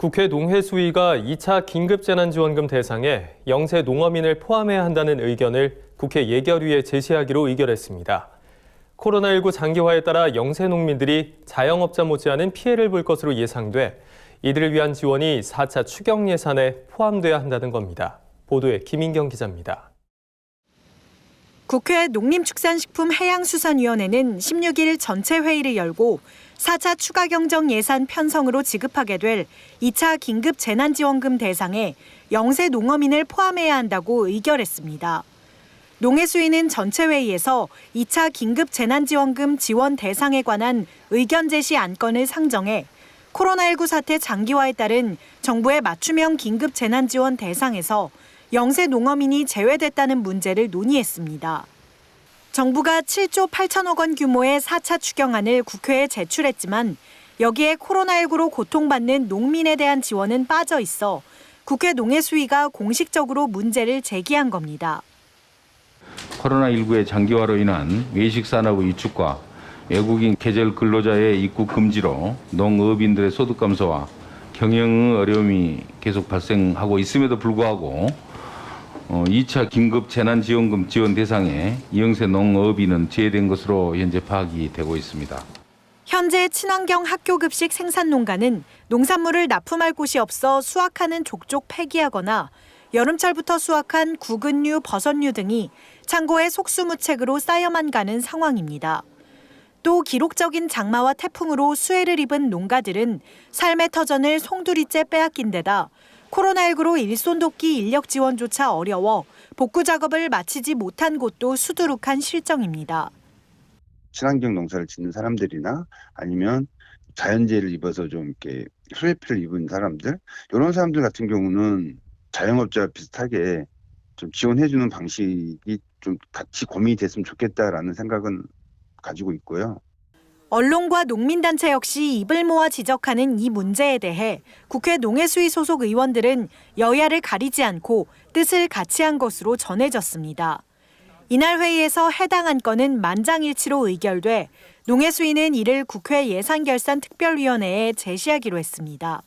국회 농해수위가 2차 긴급재난지원금 대상에 영세 농어민을 포함해야 한다는 의견을 국회 예결위에 제시하기로 의결했습니다. 코로나19 장기화에 따라 영세 농민들이 자영업자 못지않은 피해를 볼 것으로 예상돼 이들을 위한 지원이 4차 추경 예산에 포함돼야 한다는 겁니다. 보도에 김인경 기자입니다. 국회 농림축산식품해양수산위원회는 16일 전체 회의를 열고 4차 추가경정 예산 편성으로 지급하게 될 2차 긴급재난지원금 대상에 영세 농어민을 포함해야 한다고 의결했습니다. 농해수위는 전체 회의에서 2차 긴급재난지원금 지원 대상에 관한 의견 제시 안건을 상정해 코로나19 사태 장기화에 따른 정부의 맞춤형 긴급재난지원 대상에서 영세 농어민이 제외됐다는 문제를 논의했습니다. 정부가 7조 8천억 원 규모의 4차 추경안을 국회에 제출했지만 여기에 코로나19로 고통받는 농민에 대한 지원은 빠져 있어 국회 농해수위가 공식적으로 문제를 제기한 겁니다. 코로나19의 장기화로 인한 외식산업의 위축과 외국인 계절 근로자의 입국 금지로 농업인들의 소득 감소와 경영 어려움이 계속 발생하고 있음에도 불구하고 2차 긴급재난지원금 지원 대상에 영세 농업인은 제외된 것으로 현재 파악이 되고 있습니다. 현재 친환경 학교급식 생산농가는 농산물을 납품할 곳이 없어 수확하는 족족 폐기하거나 여름철부터 수확한 구근류, 버섯류 등이 창고에 속수무책으로 쌓여만 가는 상황입니다. 또 기록적인 장마와 태풍으로 수해를 입은 농가들은 삶의 터전을 송두리째 빼앗긴 데다 코로나19로 일손 돕기 인력 지원조차 어려워 복구 작업을 마치지 못한 곳도 수두룩한 실정입니다. 친환경 농사를 짓는 사람들이나 아니면 자연재해를 입어서 좀 이렇게 손해피해를 입은 사람들, 이런 사람들 같은 경우는 자영업자와 비슷하게 좀 지원해주는 방식이 좀 같이 고민이 됐으면 좋겠다라는 생각은 가지고 있고요. 언론과 농민단체 역시 입을 모아 지적하는 이 문제에 대해 국회 농해수위 소속 의원들은 여야를 가리지 않고 뜻을 같이 한 것으로 전해졌습니다. 이날 회의에서 해당 안건은 만장일치로 의결돼 농해수위는 이를 국회 예산결산특별위원회에 제시하기로 했습니다.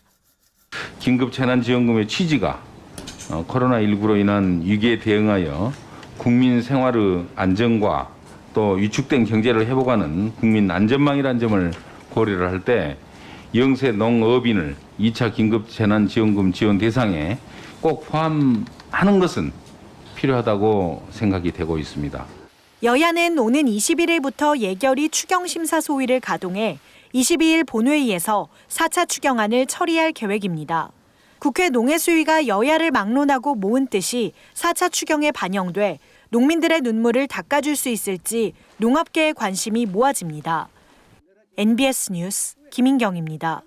긴급재난지원금의 취지가 코로나19로 인한 위기에 대응하여 국민 생활의 안정과 또 위축된 경제를 회복하는 국민 안전망이라는 점을 고려를 할 때 영세 농업인을 2차 긴급재난지원금 지원 대상에 꼭 포함하는 것은 필요하다고 생각이 되고 있습니다. 여야는 오는 21일부터 예결위 추경심사 소위를 가동해 22일 본회의에서 4차 추경안을 처리할 계획입니다. 국회 농해수위가 여야를 막론하고 모은 뜻이 4차 추경에 반영돼 농민들의 눈물을 닦아줄 수 있을지 농업계의 관심이 모아집니다. NBS 뉴스 김인경입니다.